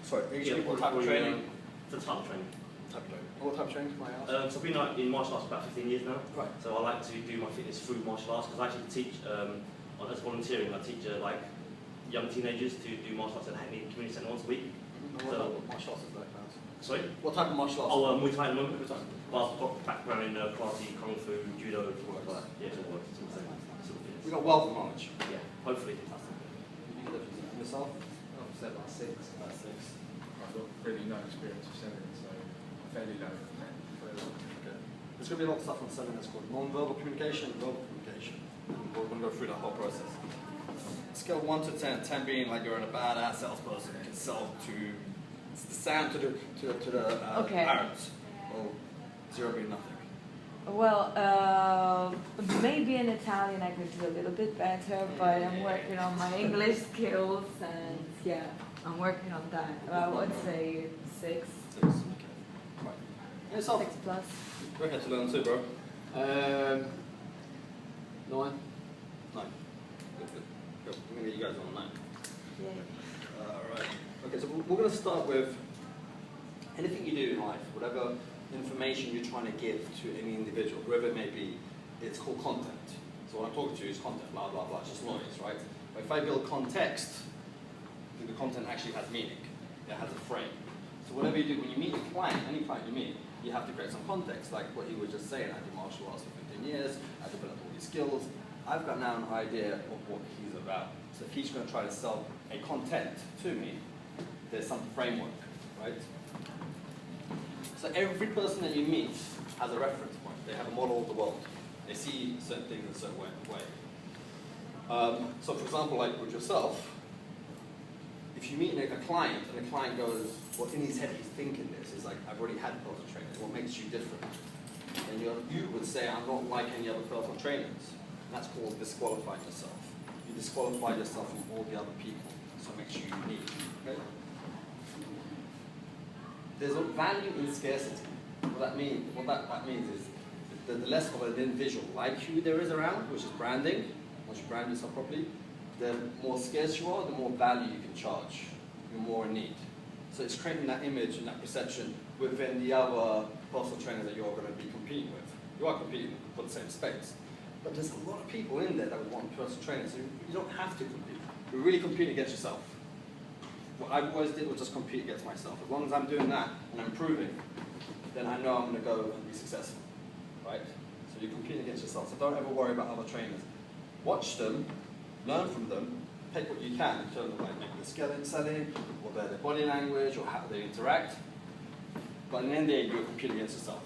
Sorry, Yeah, what type of training? The type of training. What type of training can I ask? So I've been in martial arts for about 15 years now. Right. So I like to do my fitness through martial arts because I actually teach, as volunteering, I teach like young teenagers to do martial arts at Hackney Community Centre once a week. What type of martial arts is that, guys? Sorry? What type of martial arts? Oh, Muay Thai at the moment. But I've got background in karate, kung fu, judo, things like that. Yeah, it all works. We've got wealth of knowledge. Yeah, hopefully. Yourself? I've said about six. I've got really no experience of selling, so fairly low. Okay. There's going to be a lot of stuff on selling that's called non-verbal communication and verbal communication. We're going to go through that whole process. Scale 1 to 10, 10 being like you're a badass salesperson, you can sell to the sound to the parents. Well, 0 being nothing. Well, maybe in Italian I could do a little bit better, but I'm working on my English skills, and yeah, I'm working on that. I would say 6. 6, okay. Right. Yourself? 6 plus. We're here to learn too, bro. 9. 9. Good. I'm going to get you guys on 9. Yeah. Alright. Okay, so we're going to start with anything you do in life, whatever information you're trying to give to any individual, whoever it may be, it's called content. So what I'm talking to you is content, blah, blah, blah, it's just noise, right? But if I build context, the content actually has meaning. It has a frame. So whatever you do, when you meet a client, any client you meet, you have to create some context, like what he was just saying. I did martial arts for 15 years, I developed all these skills. I've got now an idea of what he's about. So if he's going to try to sell a content to me, there's some framework, right? So every person that you meet has a reference point. They have a model of the world. They see certain things in a certain way. So for example, like with yourself, if you meet a client and the client goes, well, in his head he's thinking this, he's like, I've already had personal trainers, what makes you different? And you would say, I'm not like any other personal trainers. And that's called disqualifying yourself. You disqualify yourself from all the other people, so it makes you unique. Okay? There's a value in scarcity. What that means is the less of an individual like you there is around, which is branding. Once you brand yourself properly, the more scarce you are, the more value you can charge. You're more in need. So it's creating that image and that perception within the other personal trainers that you're going to be competing with. You are competing for the same space. But there's a lot of people in there that would want personal trainers, so you don't have to compete. You really compete against yourself. What I always did was just compete against myself. As long as I'm doing that and I'm improving, then I know I'm going to go and be successful, right? So you compete against yourself. So don't ever worry about other trainers. Watch them, learn from them, take what you can in terms of like maybe the skill in selling, or their body language, or how they interact. But in the end of the day, you're competing against yourself.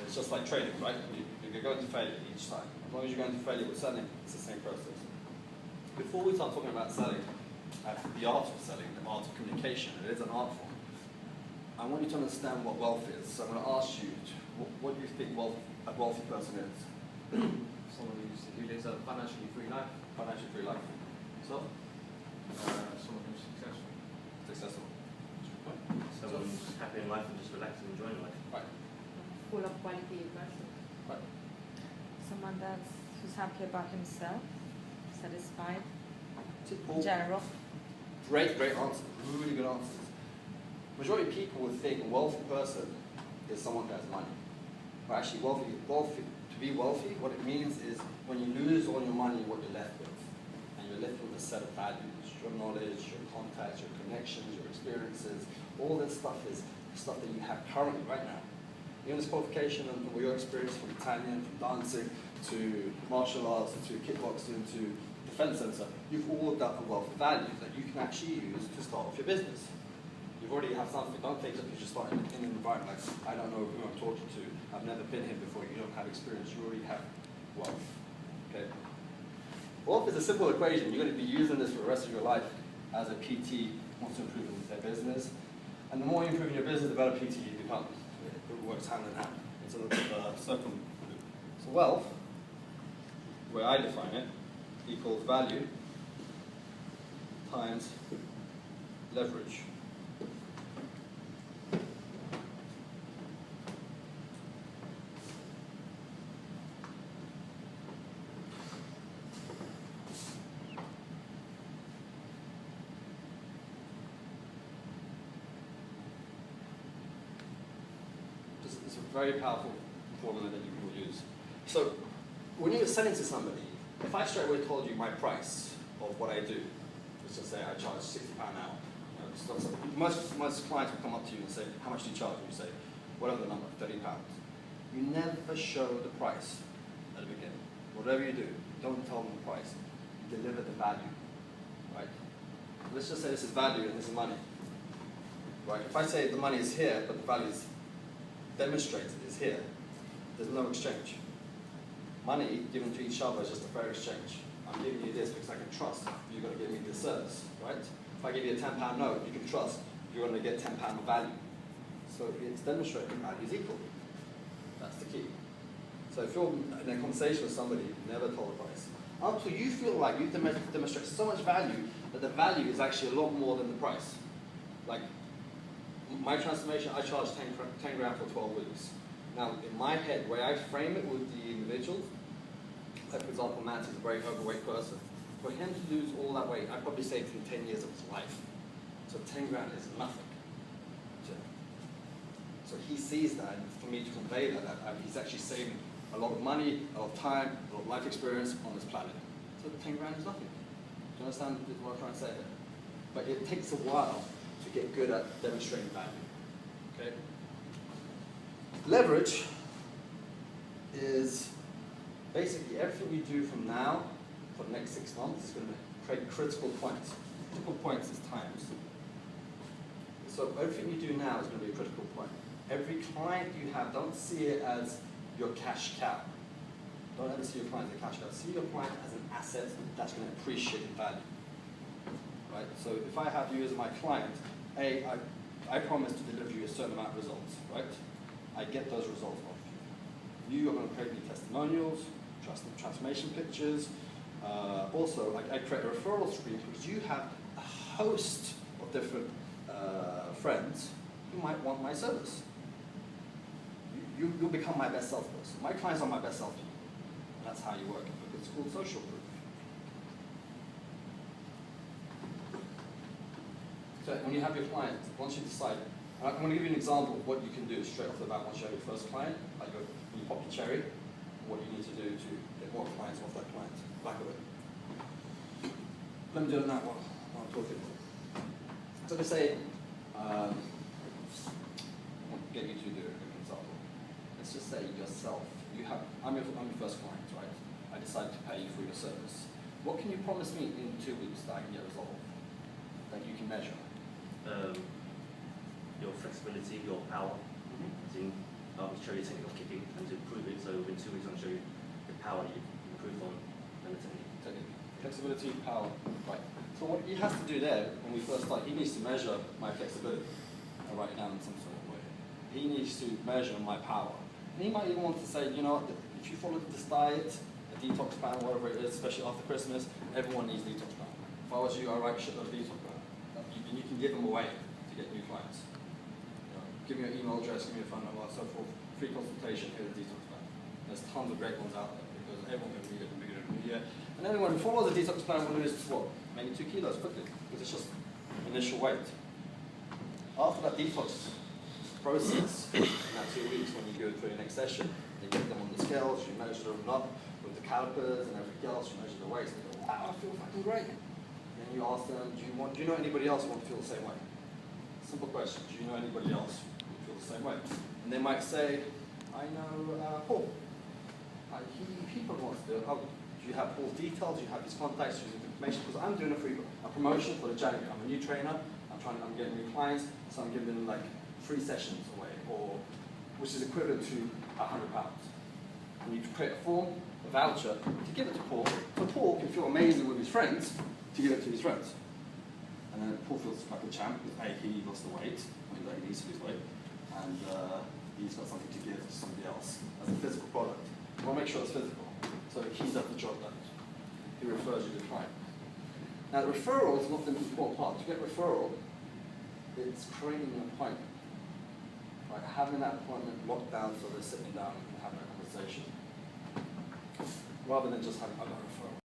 It's just like trading, right? You're going to failure each time. As long as you're going to failure with selling, it's the same process. Before we start talking about selling, the art of selling, the art of communication, it is an art form. I want you to understand what wealth is. So I'm going to ask you, what do you think a wealthy person is? Someone who lives a financially free life. Financially free life. So? Someone who's successful. Successful. Someone who's happy in life and just relaxing and enjoying life. Right. Full of quality person. Right. Someone who's happy about himself, satisfied, Simple. general. Great answer. Really good answers. Majority of people would think a wealthy person is someone who has money. But actually, to be wealthy, what it means is when you lose all your money, what you're left with. And you're left with a set of values, your knowledge, your contacts, your connections, your experiences. All this stuff is stuff that you have currently right now. Even this qualification and your experience from Italian, from dancing, to martial arts, to kickboxing, to defense center, you've all got a wealth of values that you can actually use to start off your business. You already have something. Don't think that you just start in an environment like, I don't know who I'm talking to, I've never been here before, you don't have experience, you already have wealth. Okay? Wealth is a simple equation. You're going to be using this for the rest of your life as a PT wants to improve in their business. And the more you improve in your business, the better PT you become. It works hand in hand. It's a circle. So wealth, the way I define it, equals value times leverage. very powerful formula that you will use. So when you're selling to somebody, if I straight away told you my price of what I do, let's just say I charge £60 an hour. You know, most clients will come up to you and say, how much do you charge? And you say, whatever the number, £30. You never show the price at the beginning. Whatever you do, don't tell them the price. You deliver the value, right? Let's just say this is value and this is money, right? If I say the money is here, but the value is demonstrated is here, there's no exchange. Money given to each other is just a fair exchange. I'm giving you this because I can trust you're going to give me this service, right? If I give you a £10 note, you can trust you're going to get £10 of value. So if it's demonstrated, value is equal. That's the key. So if you're in a conversation with somebody, never tell the price. Until you feel like you've demonstrated so much value that the value is actually a lot more than the price. Like, my transformation, I charge 10 grand for 12 weeks. Now, in my head, where I frame it with the individuals, like for example, Matt is a very overweight person. For him to lose all that weight, I'd probably saved him 10 years of his life. So 10 grand is nothing. So he sees that, and for me to convey that he's actually saving a lot of money, a lot of time, a lot of life experience on this planet. So 10 grand is nothing. Do you understand what I'm trying to say here? But it takes a while to get good at demonstrating value. Okay? Leverage is basically everything we do from now for the next 6 months is going to create critical points. Critical points is times. So everything you do now is going to be a critical point. Every client you have, don't see it as your cash cow. Don't ever see your client as a cash cow. See your client as an asset that's going to appreciate in value. Right? So if I have you as my client, I promise to deliver you a certain amount of results, right? I get those results off you. You are going to create me testimonials, transformation pictures. Also, I create a referral stream because you have a host of different friends who might want my service. You'll become my best salesperson. My clients are my best salespeople. And that's how you work. It's called social proof. So when you have your client, once you decide, and I'm going to give you an example of what you can do straight off the bat once you have your first client, like when you pop your cherry, what you need to do to get more clients off that client, back of it. Let me do it now while I'm talking. So let's say, I'll get you to do an example. Let's just say yourself, I'm your first client, right? I decide to pay you for your service. What can you promise me in 2 weeks that I can get resolved, that you can measure? Your flexibility, your power. I'll show you a technique of kicking and to improve it. So within 2 weeks, I'll show you the power that you've improved on and the technique. Flexibility, power, right. So what he has to do there, when we first start, he needs to measure my flexibility. I'll write it down in some sort of way. He needs to measure my power. And he might even want to say, you know, if you follow this diet, a detox plan, whatever it is, especially after Christmas, everyone needs a detox plan. If I was you, I'd write shit of detox plan. And you can give them away to get new clients. You know, give me your email address, give me your phone number, so forth. Free consultation, here's a detox plan. There's tons of great ones out there because everyone can read it and read it and read it. And anyone who follows the detox plan will lose what? Maybe 2 kilos quickly, because it's just initial weight. After that detox process, in that 2 weeks when you go through your next session, you get them on the scales, you measure them up with the calipers and everything else, you measure the weights, and they go, wow, I feel fucking great. Then you ask them, do you know anybody else who want to feel the same way? Simple question, do you know anybody else who feel the same way? And they might say, I know Paul. He probably wants to do it. Oh, do you have Paul's details? Do you have his contacts? Do you have information? Because I'm doing a promotion for the January. I'm a new trainer. I'm getting new clients, so I'm giving them like 3 sessions away, which is equivalent to £100. And you create a form, a voucher, to give it to Paul, so Paul can feel amazing with his friends to give it to his friends. And then Paul feels like a champ because he lost the weight, he needs to lose weight, and he's got something to give to somebody else as a physical product. You want to make sure it's physical, so he's done the job done. He refers you to the client. Now the referral is not the important part. To get referral, it's creating an appointment. Right? Having that appointment locked down so they're sitting down and having a conversation. Rather than just having, I got a referral.